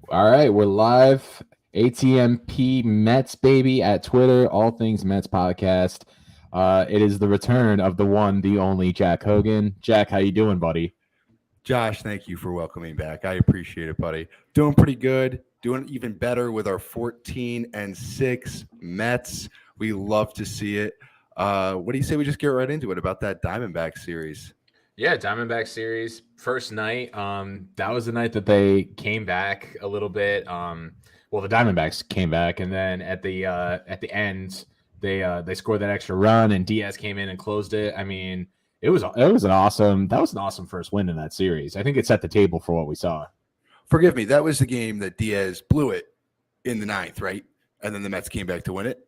All right, we're live. ATMP Mets, baby, at Twitter. All things Mets podcast. It is the return of the one, the only Jack Hogan. Jack, how you doing, buddy? Josh, thank you for welcoming back. I appreciate it, buddy. Doing pretty good. Doing even better with our 14-6 Mets. We love to see it. What do you say we just get right into it about that Diamondback series? Yeah, Diamondback series first night. That was the night that they came back a little bit. Well, the Diamondbacks came back, and then at the end, they scored that extra run, and Diaz came in and closed it. I mean, it was an awesome first win in that series. I think it set the table for what we saw. Forgive me, that was the game that Diaz blew it in the ninth, right? And then the Mets came back to win it.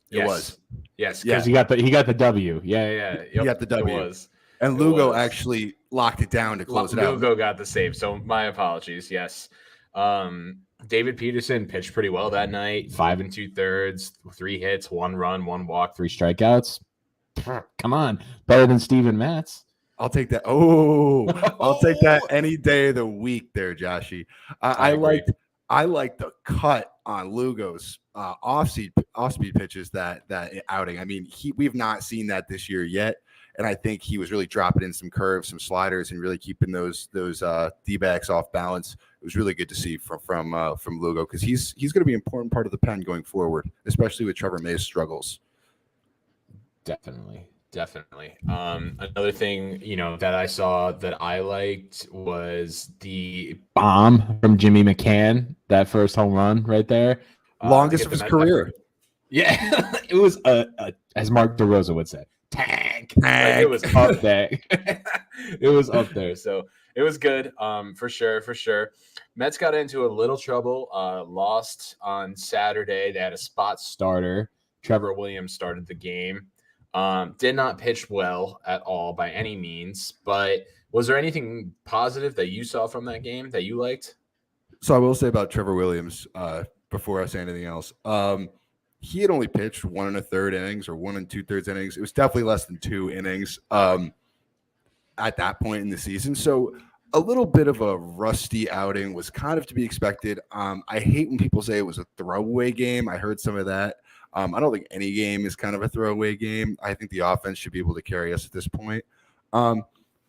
It was. Yes, because he got the W. Yeah. Yep, he got the W. It was. And Lugo actually locked it down to close it out. Lugo got the save, so my apologies. Yes. David Peterson pitched pretty well that night. 5 2/3, 3 hits, 1 run, 1 walk, 3 strikeouts. Come on, better than Steven Matz. I'll take that. Oh, I'll take that any day of the week there, Joshy. I like the cut on Lugo's off-speed pitches that outing. I mean, we've not seen that this year yet, and I think he was really dropping in some curves, some sliders, and really keeping those D-backs off balance. It was really good to see from Lugo because he's going to be an important part of the pen going forward, especially with Trevor May's struggles. Definitely. Another thing, that I saw that I liked was the bomb from Jimmy McCann, that first home run right there. Longest of his career. Yeah, it was as Mark DeRosa would say, tank. Like, it was up there. It was up there. So it was good. For sure. Mets got into a little trouble. Lost on Saturday. They had a spot starter. Trevor Williams started the game. Did not pitch well at all by any means, but was there anything positive that you saw from that game that you liked? So I will say about Trevor Williams, before I say anything else, he had only pitched 1 1/3 innings or 1 2/3 innings. It was definitely less than 2 innings at that point in the season. So a little bit of a rusty outing was kind of to be expected. I hate when people say it was a throwaway game. I heard some of that. I don't think any game is kind of a throwaway game. I think the offense should be able to carry us at this point.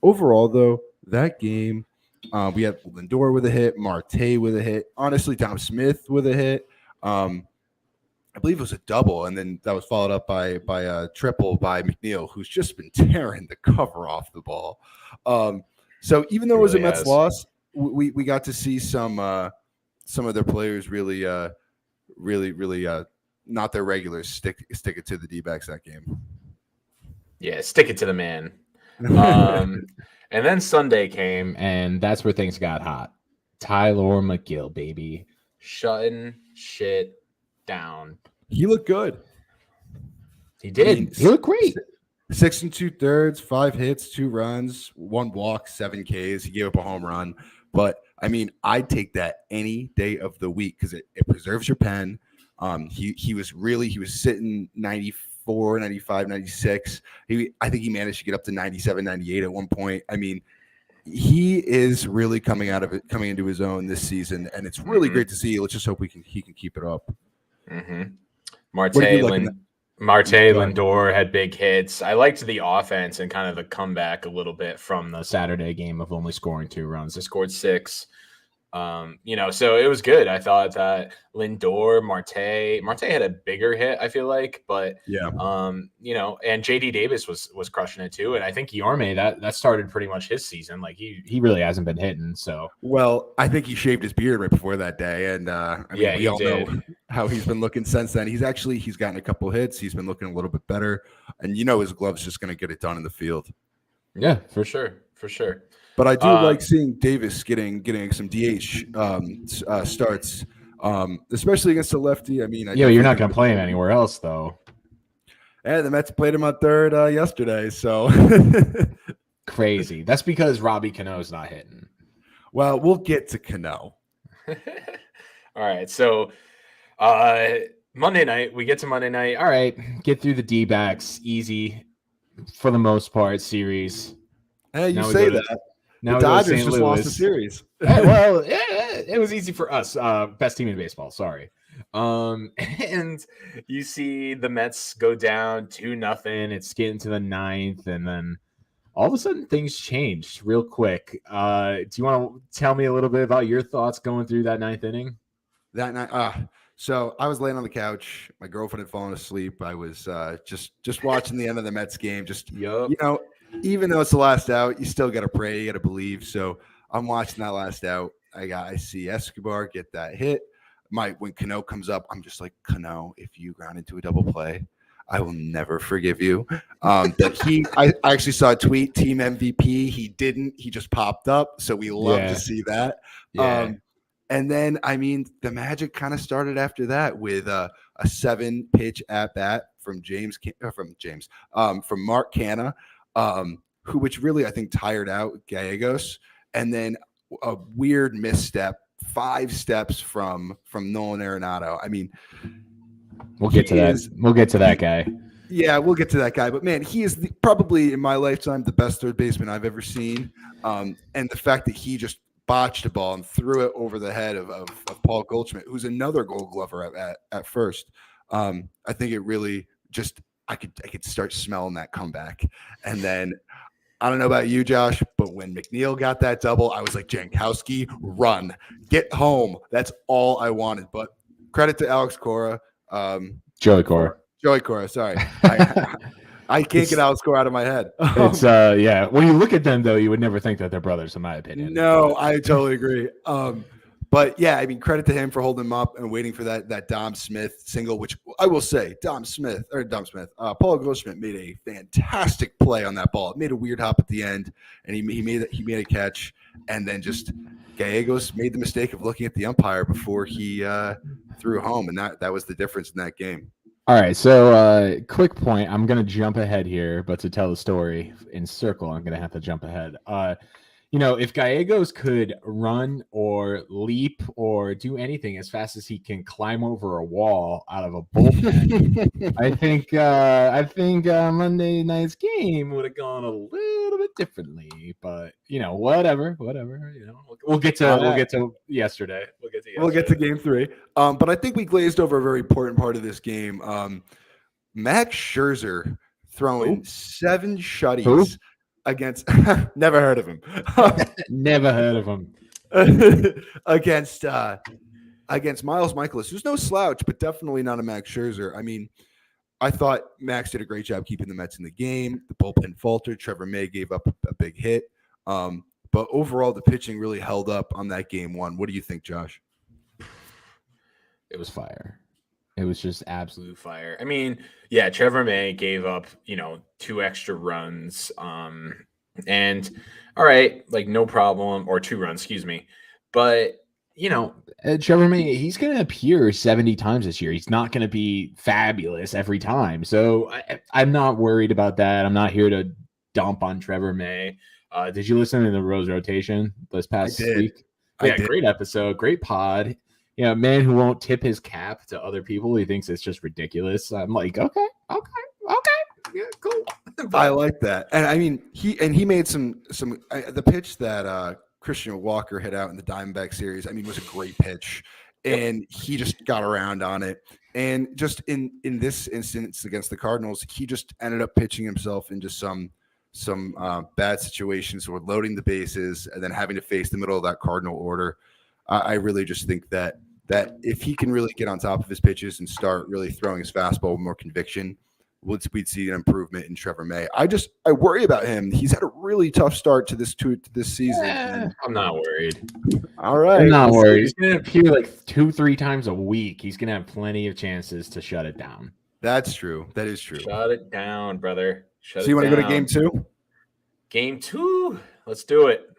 Overall, though, that game, we had Lindor with a hit, Marte with a hit, honestly, Tom Smith with a hit. I believe it was a double, and then that was followed up by a triple by McNeil, who's just been tearing the cover off the ball. So even though it was a Mets loss, we got to see some of their players really not their regulars stick it to the D-backs that game. Yeah, stick it to the man. And then Sunday came, and that's where things got hot. Tyler McGill, baby, shutting shit down. He looked good. He did. He looked great. 6 2/3, 5 hits, 2 runs, 1 walk, 7 Ks. He gave up a home run. But, I mean, I'd take that any day of the week because it preserves your pen. He was sitting 94, 95, 96. I think he managed to get up to 97, 98 at one point. I mean, he is really coming into his own this season, and it's really great to see. Let's just hope he can keep it up. Marte Lindor had big hits. I liked the offense and kind of the comeback a little bit from the Saturday game of only scoring 2 runs. They scored 6. So it was good. I thought that Lindor, Marte had a bigger hit, I feel like, but yeah, and JD Davis was crushing it too. And I think Guillorme, that started pretty much his season. Like he really hasn't been hitting. So well, I think he shaved his beard right before that day, and we all know how he's been looking since then. He's gotten a couple hits. He's been looking a little bit better, and his glove's just going to get it done in the field. Yeah, for sure. But I do like seeing Davis getting some DH starts, especially against a lefty. I mean, you're not going to play him anywhere else, though. Yeah, the Mets played him on third yesterday, so crazy. That's because Robbie Cano's not hitting. Well, we'll get to Cano. All right, so Monday night, we get to Monday night. All right, get through the D-backs easy for the most part series. Hey, you say that. The Dodgers just lost the series. Well, it was easy for us. Best team in baseball. Sorry. And you see the Mets go down 2-0. It's getting to the ninth, and then all of a sudden things changed real quick. Do you want to tell me a little bit about your thoughts going through that ninth inning? That night, so I was laying on the couch. My girlfriend had fallen asleep. I was just watching the end of the Mets game. Even though it's the last out, you still got to pray, you got to believe. So I'm watching that last out. I see Escobar get that hit. When Cano comes up, I'm just like, Cano, if you ground into a double play, I will never forgive you. I actually saw a tweet, team MVP. He didn't. He just popped up. So we love to see that. Yeah. And then, the magic kind of started after that with a 7-pitch at bat from Mark Canha, which really, I think, tired out Gallegos. And then a weird misstep, 5 steps from Nolan Arenado. We'll get to that. We'll get to that guy. Yeah, we'll get to that guy. But, man, he is probably, in my lifetime, the best third baseman I've ever seen. And the fact that he just botched a ball and threw it over the head of Paul Goldschmidt, who's another Gold Glover at first. I think it really just I could start smelling that comeback. And then I don't know about you, Josh, but when McNeil got that double, I was like, Jankowski, run, get home. That's all I wanted. But credit to Alex Cora, Joey Cora. Sorry. I can't get Alex Cora out of my head. It's when you look at them, though, you would never think that they're brothers, in my opinion. No, I totally agree. But yeah, credit to him for holding him up and waiting for that Dom Smith single, which I will say, Paul Goldschmidt made a fantastic play on that ball. It made a weird hop at the end, and he made a catch, and then just Gallegos made the mistake of looking at the umpire before he threw home, and that was the difference in that game. All right, so quick point. I'm going to jump ahead here, but to tell the story in circle, I'm going to have to jump ahead. If Gallegos could run or leap or do anything as fast as he can climb over a wall out of a bullpen, I think Monday night's game would have gone a little bit differently. But whatever. We'll get to yesterday. We'll get to game 3. But I think we glazed over a very important part of this game. Max Scherzer throwing 7 shutties against never heard of him. Never heard of him. against Miles Michaelis, who's no slouch, but definitely not a Max Scherzer. I thought Max did a great job keeping the Mets in the game. The bullpen faltered. Trevor May gave up a big hit. But overall, the pitching really held up on that game 1. What do you think, Josh? It was fire. It was just absolute fire. Trevor May gave up, 2 extra runs. And all right, no problem, or 2 runs, excuse me. But, Trevor May, he's going to appear 70 times this year. He's not going to be fabulous every time. So I'm not worried about that. I'm not here to dump on Trevor May. Did you listen to the Rose Rotation this past week? Yeah, great episode, great pod. Man who won't tip his cap to other people. He thinks it's just ridiculous. I'm like, okay. Yeah, cool. I like that. And he made some the pitch that Christian Walker hit out in the Diamondback series, was a great pitch. And he just got around on it. And just in this instance against the Cardinals, he just ended up pitching himself into some bad situations where loading the bases and then having to face the middle of that Cardinal order. I really just think that if he can really get on top of his pitches and start really throwing his fastball with more conviction, we'd see an improvement in Trevor May. I worry about him. He's had a really tough start to this season. I'm not worried. All right. I'm not worried. He's going to appear 2-3 times a week. He's going to have plenty of chances to shut it down. That's true. That is true. Shut it down, brother. So you want to go to game 2? Game 2? Let's do it.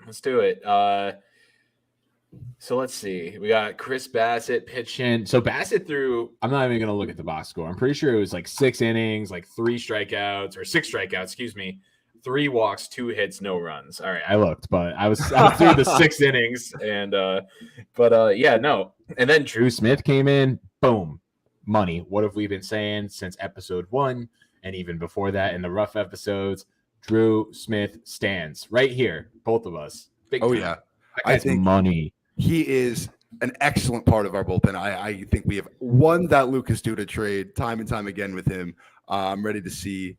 So let's see. We got Chris Bassett pitching. So Bassett threw, I'm not even going to look at the box score. I'm pretty sure it was 6 innings, 3 strikeouts, or 6 strikeouts, excuse me, 3 walks, 2 hits, no runs. All right, I looked, but I was through the 6 innings. And, no. And then Drew Smith came in, boom, money. What have we been saying since episode 1 and even before that in the rough episodes? Drew Smith stands right here, both of us. Big time. Yeah. That guy's money. He is an excellent part of our bullpen. I think we have won that Lucas Duda trade time and time again with him. I'm ready to see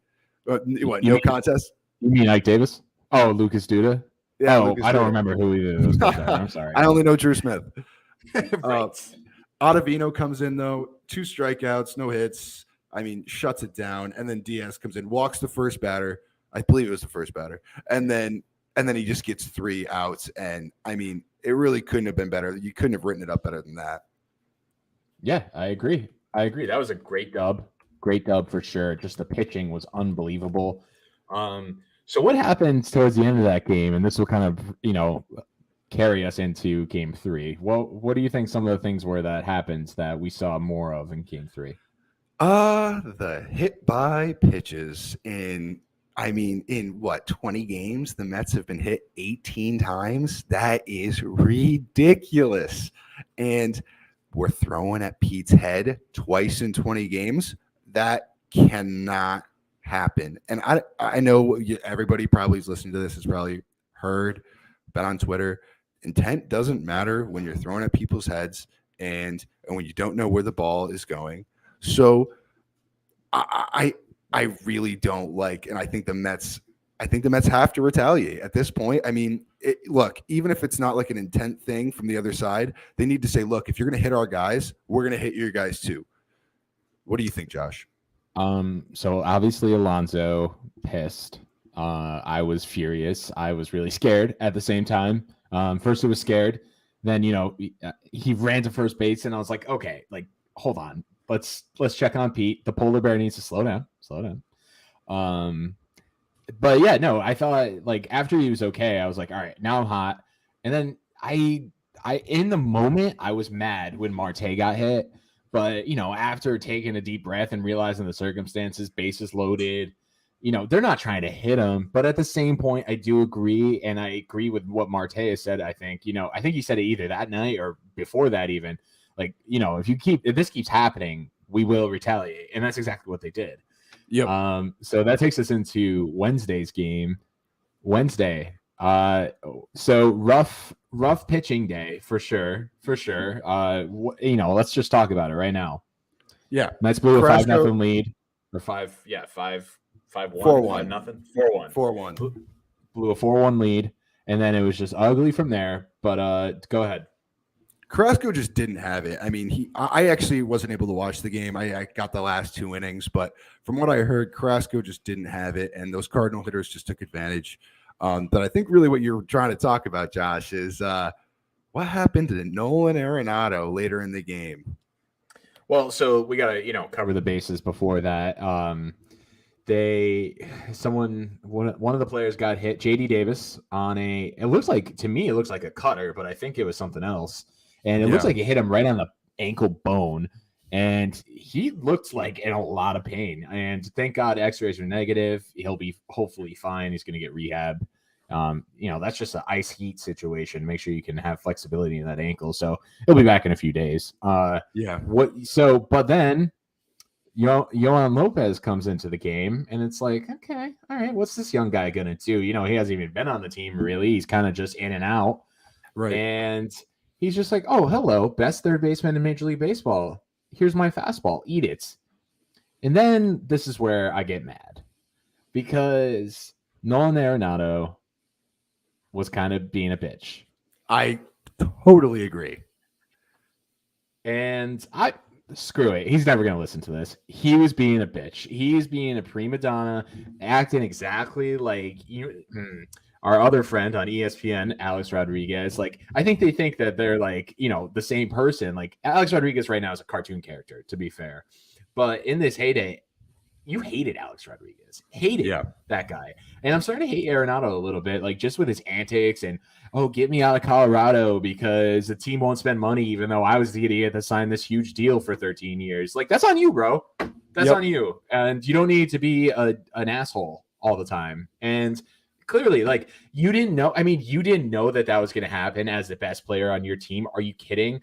contest. You mean Ike Davis? Oh, Lucas Duda. Yeah, Lucas I don't remember who either of those guys are. I'm sorry. I only know Drew Smith. Right. Ottavino comes in though, 2 strikeouts, no hits. I mean, shuts it down, and then Diaz comes in, walks the first batter. I believe it was the first batter, and then he just gets 3 outs. And I mean, it really couldn't have been better. You couldn't have written it up better than that. Yeah, I agree. That was a great dub. Great dub for sure. Just the pitching was unbelievable. So what happens towards the end of that game? And this will kind of, carry us into game 3. What do you think some of the things were that happened that we saw more of in game 3? The hit by pitches in 20 games, the Mets have been hit 18 times. That is ridiculous. And we're throwing at Pete's head twice in 20 games. That cannot happen. And I know everybody probably is listening to this has probably heard, been on Twitter. Intent doesn't matter when you're throwing at people's heads and when you don't know where the ball is going. So I really don't like, and I think the Mets have to retaliate at this point. I mean, look, even if it's not like an intent thing from the other side, they need to say, look, if you're going to hit our guys, we're going to hit your guys too. What do you think, Josh? So obviously Alonso pissed. I was furious. I was really scared at the same time. First it was scared. Then, he ran to first base and I was like, okay, like, hold on. Let's check on Pete. The polar bear needs to slow down. But yeah, no, I thought like after he was okay, I was like, all right, now I'm hot. And then I in the moment I was mad when Marte got hit. But, after taking a deep breath and realizing the circumstances, bases loaded, they're not trying to hit him. But at the same point, I do agree. And I agree with what Marte has said. I think, I think he said it either that night or before that even. Like, if this keeps happening, we will retaliate. And that's exactly what they did. Yep. So that takes us into Wednesday's game. So rough pitching day for sure. Let's just talk about it right now. Yeah, Mets blew a 5-0 lead or 5-1, 5-0, 4-1. Blew a 4-1 lead, and then it was just ugly from there. But go ahead. Carrasco just didn't have it. I mean, I actually wasn't able to watch the game. I got the last 2 innings, but from what I heard, Carrasco just didn't have it, and those Cardinal hitters just took advantage. But I think really what you're trying to talk about, Josh, is what happened to Nolan Arenado later in the game. Well, so we got to cover the bases before that. One of the players got hit, JD Davis, on it looks like a cutter, but I think it was something else. And it looks like it hit him right on the ankle bone. And he looked like in a lot of pain. And thank God x-rays are negative. He'll be hopefully fine. He's going to get rehab. That's just an ice heat situation. Make sure you can have flexibility in that ankle. So he'll be back in a few days. But then Yohan Lopez comes into the game and it's like, okay, all right, what's this young guy going to do? He hasn't even been on the team really. He's kind of just in and out. Right. And he's just like, oh, hello, best third baseman in Major League Baseball. Here's my fastball. Eat it. And then this is where I get mad because Nolan Arenado was kind of being a bitch. I totally agree. And screw it. He's never going to listen to this. He was being a bitch. He's being a prima donna, acting exactly like our other friend on ESPN, Alex Rodriguez. Like, I think they think that they're like, the same person. Like, Alex Rodriguez right now is a cartoon character, to be fair. But in this heyday, you hated Alex Rodriguez. Hated that guy. And I'm starting to hate Arenado a little bit, like just with his antics and, get me out of Colorado because the team won't spend money, even though I was the idiot that signed this huge deal for 13 years. Like, that's on you, bro. That's on you. And you don't need to be an asshole all the time. And clearly, like, you didn't know. I mean, you didn't know that was going to happen as the best player on your team. Are you kidding?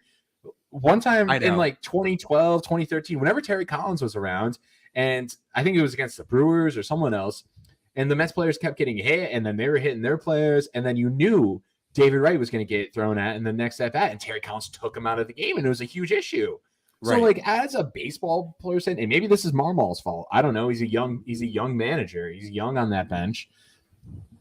One time in like 2012, 2013, whenever Terry Collins was around, and I think it was against the Brewers or someone else, And the Mets players kept getting hit, and then they were hitting their players, and then you knew David Wright was going to get thrown at in the next at bat, and Terry Collins took him out of the game, and it was a huge issue. So, like, as a baseball person, and maybe this is Marmol's fault. I don't know. He's a young manager. He's young on that bench.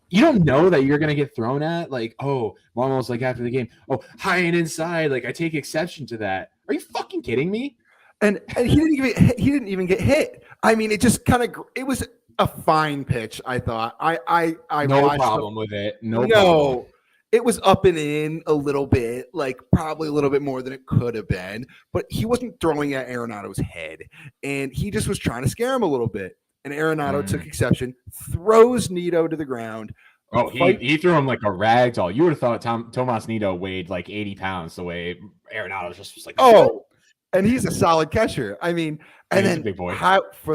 You don't know that you're gonna get thrown at. Like, oh, Marmol's like after the game. Oh, high and inside. Like, I take exception to that. Are you fucking kidding me? And he didn't even get hit. I mean, it just kind of it was a fine pitch. I thought. I no problem with it. No problem. It was up and in a little bit, like probably a little bit more than it could have been, but he wasn't throwing at Arenado's head, and he just was trying to scare him a little bit. And Arenado took exception, throws Nido to the ground. Oh, he threw him like a rag doll. You would have thought Tomas Nido weighed like 80 pounds the way Arenado just was like, oh, and he's a solid catcher. I mean, and then a big boy.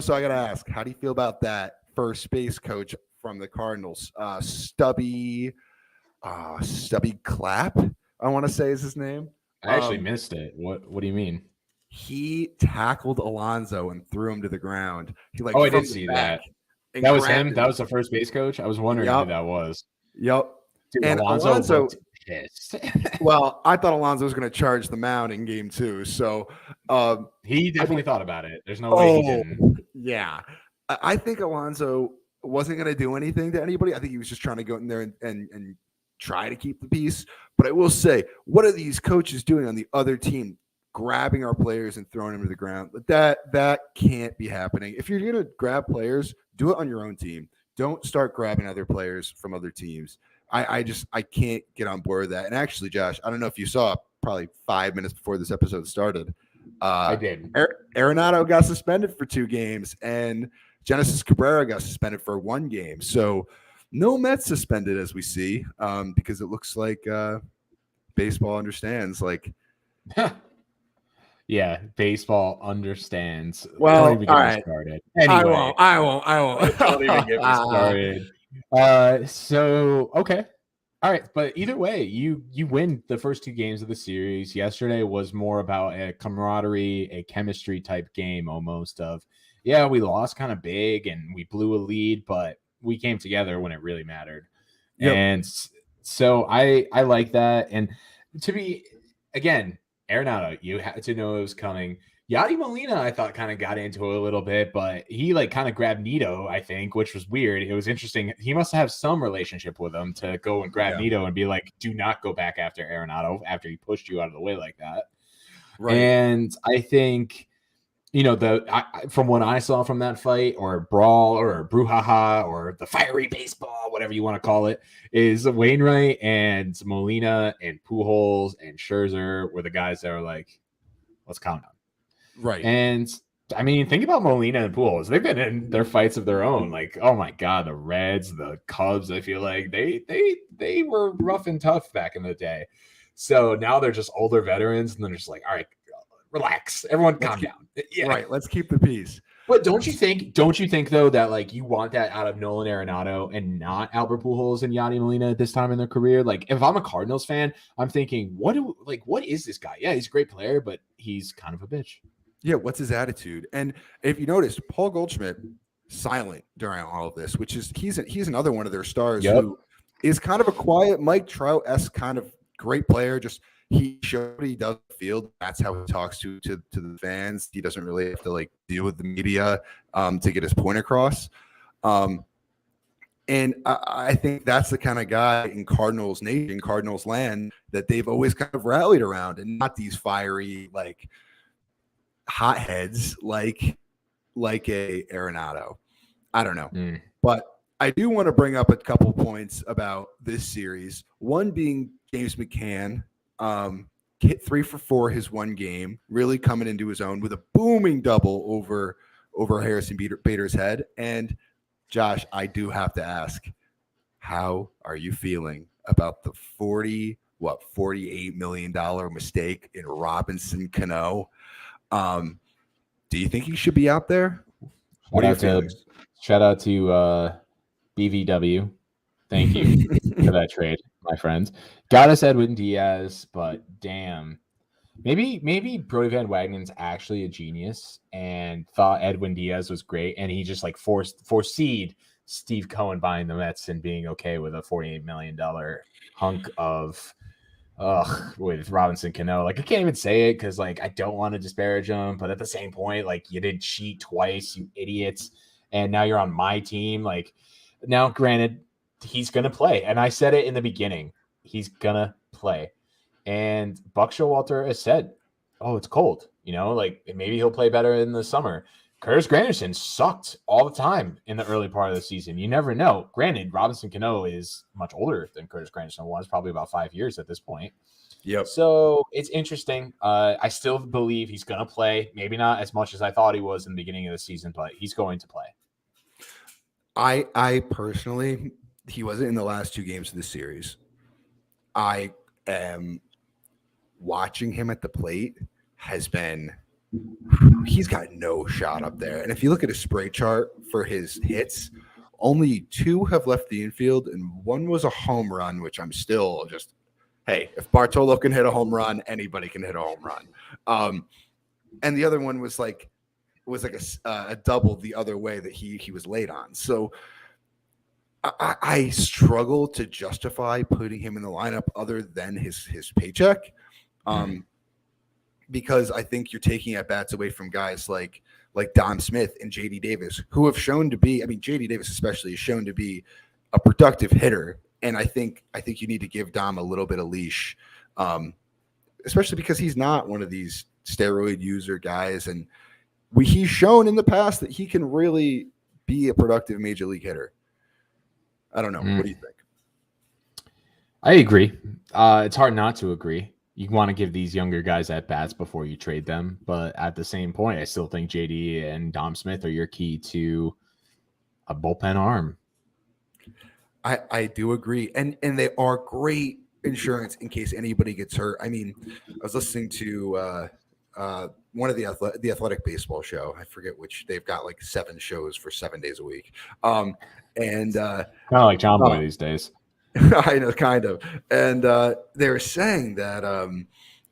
So I got to ask, how do you feel about that first base coach from the Cardinals, Stubby Clapp, I want to say is his name. I actually missed it. What do you mean? He tackled Alonso and threw him to the ground. He I did see that. That was him. That was the first base coach. I was wondering who that was. Yep. Dude, and Alonso pissed. Well, I thought Alonso was going to charge the mound in game 2. So he definitely thought about it. There's no way he didn't. Yeah. I think Alonso wasn't going to do anything to anybody. I think he was just trying to go in there and try to keep the peace. But I will say, what are these coaches doing on the other team? Grabbing our players and throwing them to the ground. That can't be happening. If you're going to grab players, do it on your own team. Don't start grabbing other players from other teams. I can't get on board with that. And actually, Josh, I don't know if you saw probably 5 minutes before this episode started. I did. Arenado got suspended for 2 games, and Genesis Cabrera got suspended for 1 game. So no Mets suspended, as we see, because it looks like baseball understands. Like, yeah, baseball understands. Well, don't even get me started. Anyway, I won't. Don't even get me started. So okay. All right, but either way, you win the first 2 games of the series. Yesterday was more about a camaraderie, a chemistry type game almost of, yeah, we lost kind of big and we blew a lead, but we came together when it really mattered. Yep. And so I like that. And to be, again, Arenado, you had to know it was coming. Yadi Molina, I thought, kind of got into it a little bit, but he like kind of grabbed Nido, I think, which was weird. It was interesting. He must have some relationship with him to go and grab Nido and be like, do not go back after Arenado after he pushed you out of the way like that. Right. And I think, you know, from what I saw from that fight or brawl or brouhaha or the fiery baseball, whatever you want to call it, is Wainwright and Molina and Pujols and Scherzer were the guys that were like, let's count on. Right. And I mean, think about Molina and Pujols. They've been in their fights of their own. Like, oh my God, the Reds, the Cubs, I feel like they were rough and tough back in the day. So now they're just older veterans, and they're just like, all right, relax. Everyone calm down. Yeah. Right. Let's keep the peace. But don't you think though that like you want that out of Nolan Arenado and not Albert Pujols and Yadi Molina at this time in their career? Like if I'm a Cardinals fan, I'm thinking, what is this guy? Yeah, he's a great player, but he's kind of a bitch. Yeah, what's his attitude? And if you noticed, Paul Goldschmidt silent during all of this, which is he's another one of their stars who is kind of a quiet Mike Trout-esque kind of great player. Just he showed what he does on the field. That's how he talks to the fans. He doesn't really have to like deal with the media to get his point across. And I think that's the kind of guy in Cardinals nation, Cardinals land that they've always kind of rallied around, and not these fiery like hotheads like a Arenado. I don't know. But I do want to bring up a couple points about this series. One being James McCann, hit 3 for 4 his 1 game, really coming into his own with a booming double over Harrison Bader's head. And Josh, I do have to ask, how are you feeling about the $48 million mistake in Robinson Cano? Do you think he should be out there? Shout out to BVW. Thank you for that trade, my friends. Got us Edwin Diaz, but damn. Maybe Brody Van Wagenen's actually a genius and thought Edwin Diaz was great, and he just like foreseed Steve Cohen buying the Mets and being okay with a $48 million hunk of with Robinson Cano. Like, I can't even say it because, like, I don't want to disparage him, but at the same point, like, you did cheat twice, you idiots, and now you're on my team. Like, now, granted, he's gonna play, and I said it in the beginning, he's gonna play, and Buck Showalter has said, "Oh, it's cold," like maybe he'll play better in the summer. Curtis Granderson sucked all the time in the early part of the season. You never know. Granted, Robinson Cano is much older than Curtis Granderson was, probably about 5 years at this point. Yep. So it's interesting. I still believe he's going to play. Maybe not as much as I thought he was in the beginning of the season, but he's going to play. I personally, he wasn't in the last 2 games of the series. I am watching him at the plate he's got no shot up there. And if you look at his spray chart for his hits, only 2 have left the infield and 1 was a home run, which I'm still just, hey, if Bartolo can hit a home run, anybody can hit a home run. And the other one was like a double the other way that he was late on. So I struggle to justify putting him in the lineup other than his paycheck. Because I think you're taking at bats away from guys like Dom Smith and JD Davis, who have shown to be, JD Davis especially, is shown to be a productive hitter. And I think you need to give Dom a little bit of leash, especially because he's not one of these steroid user guys. And he's shown in the past that he can really be a productive major league hitter. I don't know. What do you think? I agree. It's hard not to agree. You want to give these younger guys at bats before you trade them. But at the same point, I still think JD and Dom Smith are your key to a bullpen arm. I do agree. And they are great insurance in case anybody gets hurt. I was listening to one of the Athletic baseball show. I forget which. They've got like 7 shows for 7 days a week. And kind of like John Boy these days. I know, kind of. And they were saying that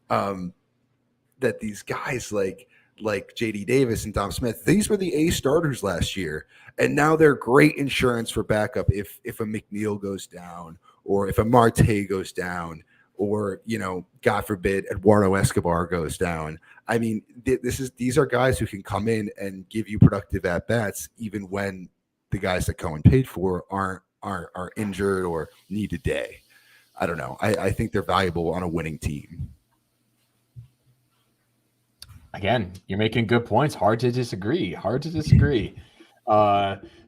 that these guys like JD Davis and Dom Smith, these were the A starters last year, and now they're great insurance for backup if a McNeil goes down, or if a Marte goes down, or God forbid Eduardo Escobar goes down. These are guys who can come in and give you productive at bats even when the guys that Cohen paid for are injured or need a day. I don't know. I think they're valuable on a winning team. Again, you're making good points. Hard to disagree.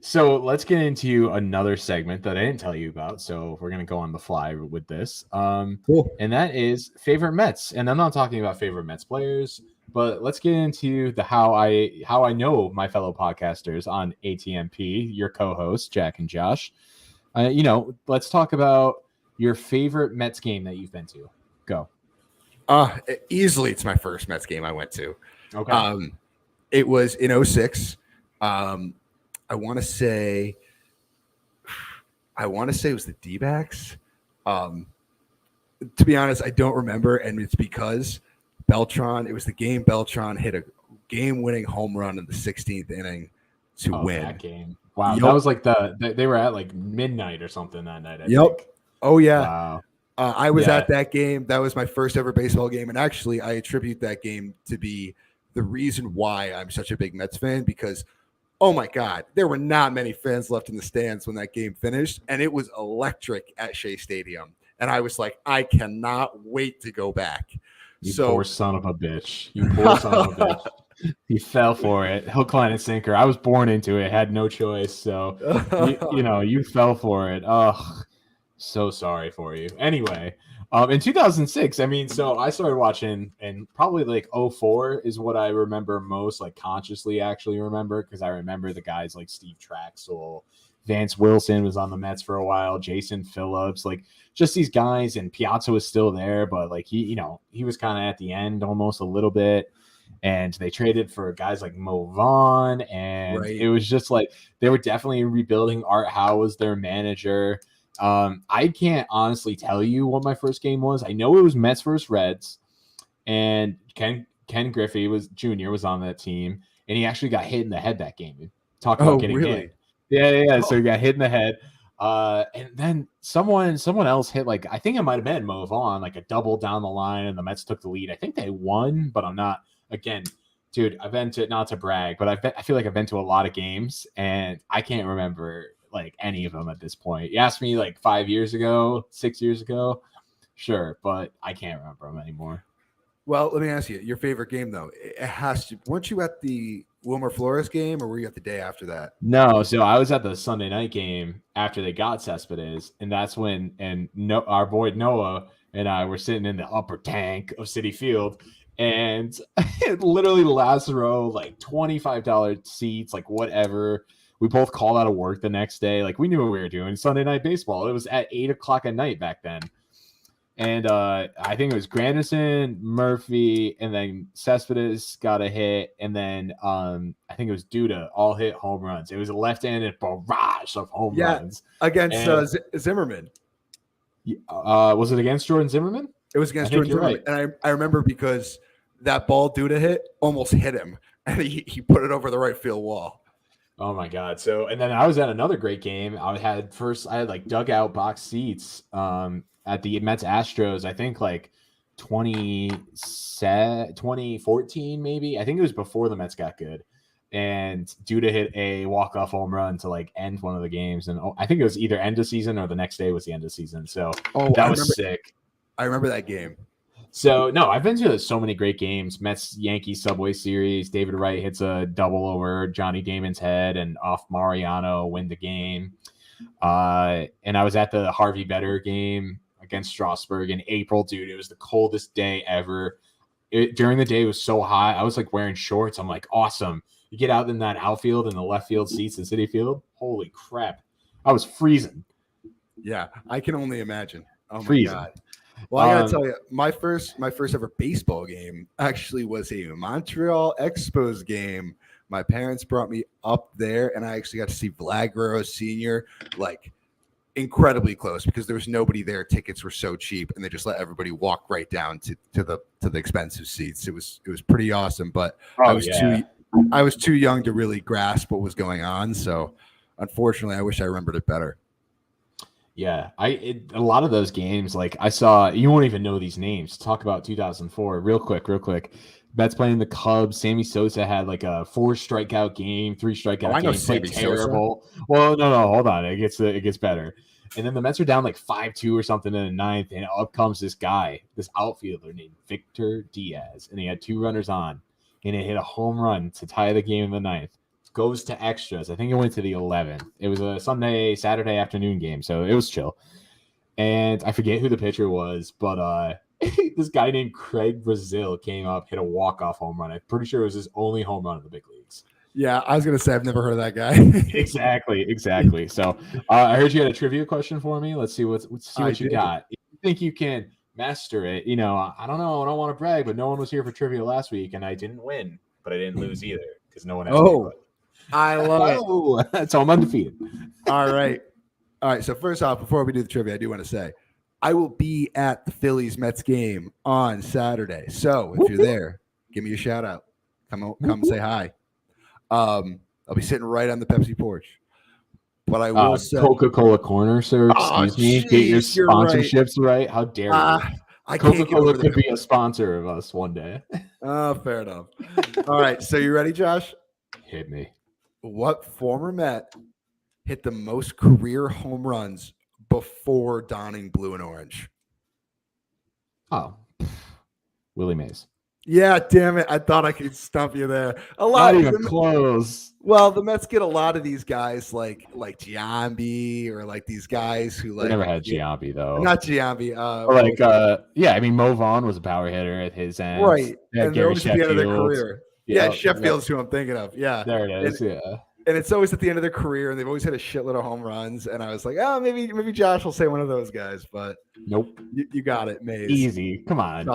So let's get into another segment that I didn't tell you about. So we're going to go on the fly with this. Cool. And that is favorite Mets. And I'm not talking about favorite Mets players, but let's get into how I know my fellow podcasters on ATMP, your co-hosts, Jack and Josh. Let's talk about your favorite Mets game that you've been to. Go. Easily, it's my first Mets game I went to. Okay. It was in 2006. I want to say it was the D-backs. To be honest, I don't remember, and it's because it was the game Beltran hit a game-winning home run in the 16th inning to win. That game. Wow, yep. That was like they were at like midnight or something that night. I think. Oh yeah. Wow. I was at that game. That was my first ever baseball game, and actually, I attribute that game to be the reason why I'm such a big Mets fan. Because, oh my God, there were not many fans left in the stands when that game finished, and it was electric at Shea Stadium. And I was like, I cannot wait to go back. You poor son of a bitch. You poor son of a bitch. He fell for it. Hook, line, and sinker. I was born into it. Had no choice. So, you fell for it. Oh, so sorry for you. Anyway, in 2006, so I started watching, and probably like 2004 is what I remember most, like consciously actually remember, because I remember the guys like Steve Traxel, Vance Wilson was on the Mets for a while, Jason Phillips, like just these guys, and Piazza was still there, but like he was kind of at the end almost a little bit. And they traded for guys like Mo Vaughn, and It was just like they were definitely rebuilding. Art Howe was their manager. I can't honestly tell you what my first game was. I know it was Mets versus Reds, and Ken Griffey Jr. was on that team, and he actually got hit in the head that game. Talk about getting hit. Yeah. So he got hit in the head. And then someone else hit, like, I think it might have been Mo Vaughn, like a double down the line, and the Mets took the lead. I think they won, but I'm not. Again, dude, I've been to, not to brag, but I feel like I've been to a lot of games, and I can't remember like any of them at this point. You asked me like 5 years ago, 6 years ago, sure, but I can't remember them anymore. Well, let me ask you, your favorite game though. It has to. Weren't you at the Wilmer Flores game, or were you at the day after that? No, so I was at the Sunday night game after they got Cespedes, and that's when our boy Noah and I were sitting in the upper tank of Citi Field, and literally the last row, like $25 seats, like whatever. We both called out of work the next day, like we knew what we were doing. Sunday night baseball. It was at 8 o'clock at night back then. And I think it was Granderson, Murphy, and then Cespedes got a hit, and then I think it was Duda all hit home runs. It was a left-handed barrage of home runs against Zimmerman. Was it against Jordan Zimmerman? It was against Jordan Zimmerman, right. And I remember because that ball Duda hit almost hit him, and he put it over the right field wall. Oh my God! So, and then I was at another great game. I had like dugout box seats. At the Mets Astros, I think like 2014, maybe. I think it was before the Mets got good. And Duda hit a walk-off home run to like end one of the games. And I think it was either end of season or the next day was the end of season. So that was sick. I remember that game. So, no, I've been to so many great games. Mets-Yankees Subway Series. David Wright hits a double over Johnny Damon's head and off Mariano, win the game. And I was at the Harvey Better game against Strasburg in April, dude. It was the coldest day ever. During the day, it was so hot. I was like wearing shorts. I'm like, awesome. You get out in that outfield and the left field seats in Citi Field. Holy crap. I was freezing. Yeah, I can only imagine. Oh my God. Well, I gotta tell you, my first ever baseball game actually was a Montreal Expos game. My parents brought me up there, and I actually got to see Vlad Guerrero Sr. like incredibly close because there was nobody there. Tickets were so cheap, and they just let everybody walk right down to the expensive seats. It was pretty awesome, but I was too young to really grasp what was going on. So, unfortunately, I wish I remembered it better. Yeah, a lot of those games, like I saw, you won't even know these names. Talk about 2004, real quick. Mets playing the Cubs. Sammy Sosa had like a 4 strikeout game, 3 strikeout game. Played terrible. Sosa. Well, no, hold on. It gets better. And then the Mets are down like 5-2 or something in the ninth, and up comes this guy, this outfielder named Victor Diaz, and he had 2 runners on, and it hit a home run to tie the game in the ninth. Goes to extras. I think it went to the 11th. It was a Saturday afternoon game, so it was chill. And I forget who the pitcher was, but this guy named Craig Brazil came up, hit a walk-off home run. I'm pretty sure it was his only home run in the big leagues. Yeah, I was going to say I've never heard of that guy. Exactly. So I heard you had a trivia question for me. Let's see what you got. If you think you can master it, I don't know. I don't want to brag, but no one was here for trivia last week, and I didn't win, but I didn't lose either because no one asked me. I love it. So I'm undefeated. All right. So first off, before we do the trivia, I do want to say I will be at the Phillies Mets game on Saturday. So if you're there, give me a shout out. Come say hi. I'll be sitting right on the Pepsi porch. But I will say Coca-Cola corner, sir. Excuse me. Get your sponsorships right. How dare you? Coca-Cola could be a sponsor of us one day. Fair enough. All right. So you ready, Josh? Hit me. What former Met hit the most career home runs before donning blue and orange? Oh, Willie Mays. Yeah, damn it. I thought I could stump you there. Not even close. Well, the Mets get a lot of these guys like Giambi or like these guys who like. They never had Giambi, though. Not Giambi. Mo Vaughn was a power hitter at his end. Right. And they're always at the end of their career. Yeah, Sheffield's who I'm thinking of. Yeah. There it is. And it's always at the end of their career, and they've always had a shitload of home runs. And I was like, maybe Josh will say one of those guys, but nope. You got it, Mays. Easy. Come on.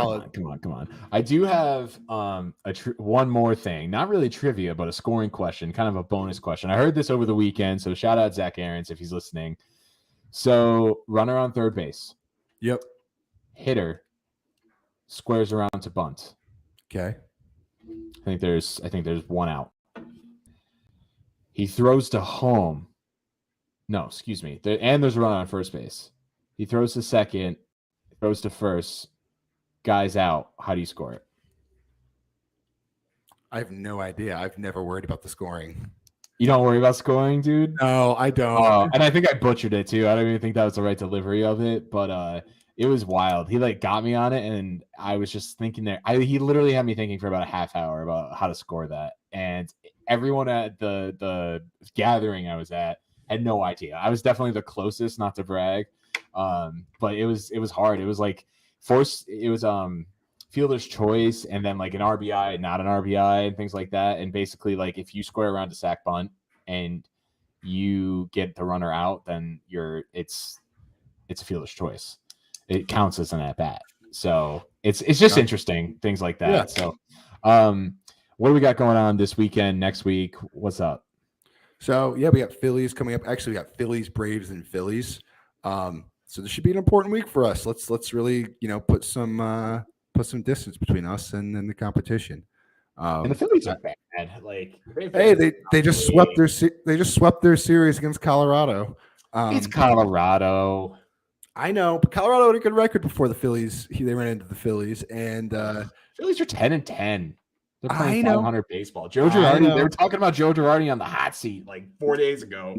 I do have one more thing, not really trivia, but a scoring question, kind of a bonus question. I heard this over the weekend, so shout out Zach Aarons if he's listening. So runner on third base. Yep. Hitter squares around to bunt. Okay. I think there's one out. He throws to home No, excuse me. There's a run on first base. He throws to second, throws to first, guy's out. How do you score it? I have no idea. I've never worried about the scoring. You don't worry about scoring, dude? No, I don't. And I think I butchered it too. I don't even think that was the right delivery of it, but it was wild. He like got me on it, and I was just thinking there. He literally had me thinking for about a half hour about how to score that, and everyone at the gathering I was at had no idea. I was definitely the closest, not to brag, but it was hard. It was like fielder's choice, and then like an RBI, not an RBI, and things like that. And basically, like if you square around a sack bunt and you get the runner out, then it's a fielder's choice. It counts as an at bat. So it's just interesting things like that. Yeah. So, what do we got going on this weekend? Next week, what's up? So yeah, we got Phillies coming up. Actually, we got Phillies, Braves, and Phillies. So this should be an important week for us. Let's really put some distance between us and the competition. And the Phillies are bad. Like, hey, they just swept their series against Colorado. It's Colorado. I know, but Colorado had a good record before the Phillies. They ran into the Phillies, and Phillies are 10-10. They're playing 500 baseball. Joe Girardi. They were talking about Joe Girardi on the hot seat like 4 days ago.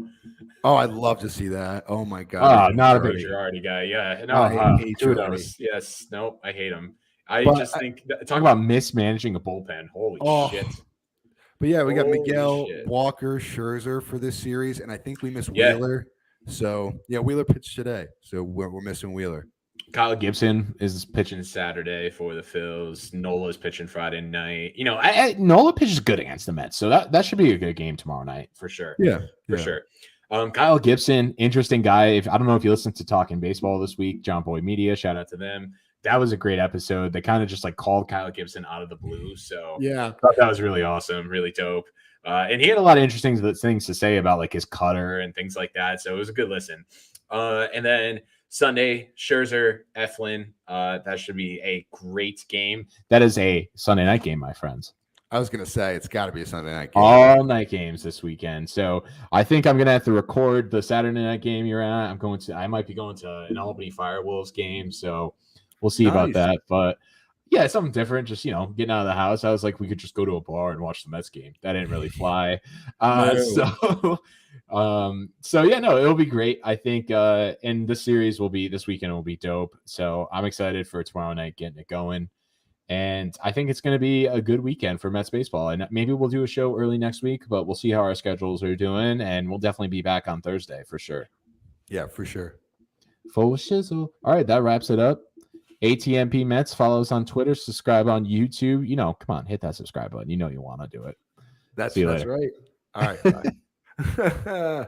Oh, I'd love to see that. Oh my god. Oh, not a big Girardi guy. Yeah. No, I hate Girardi. Yes. Nope. I hate him. Talk about mismanaging a bullpen. Holy shit. But yeah, we got Miguel, Walker, Scherzer for this series, and I think we miss Wheeler. So yeah, Wheeler pitched today, so we're missing Wheeler. Kyle Gibson is pitching Saturday for the Phils. Nola's pitching Friday night. Nola pitches good against the Mets, so that should be a good game tomorrow night for sure. Yeah, for sure. Kyle Gibson, interesting guy. I don't know if you listened to Talking Baseball this week, John Boy Media, shout out to them. That was a great episode. They kind of just like called Kyle Gibson out of the blue. So yeah, I thought that was really awesome, really dope. And he had a lot of interesting things to say about like his cutter and things like that. So it was a good listen. And then Sunday, Scherzer, Eflin. That should be a great game. That is a Sunday night game, my friends. I was going to say, it's got to be a Sunday night game. All night games this weekend. So I think I'm going to have to record the Saturday night game you're at. I might be going to an Albany Firewolves game. So we'll see about that. But yeah, something different. Just, getting out of the house. I was like, we could just go to a bar and watch the Mets game. That didn't really fly. So yeah, no, it'll be great. I think, and this series this weekend will be dope. So I'm excited for tomorrow night, getting it going. And I think it's going to be a good weekend for Mets baseball. And maybe we'll do a show early next week, but we'll see how our schedules are doing. And we'll definitely be back on Thursday for sure. Yeah, for sure. Full shizzle. All right, that wraps it up. ATMP Mets, follow us on Twitter, subscribe on YouTube. Come on, hit that subscribe button. You want to do it. That's right. All right. Bye.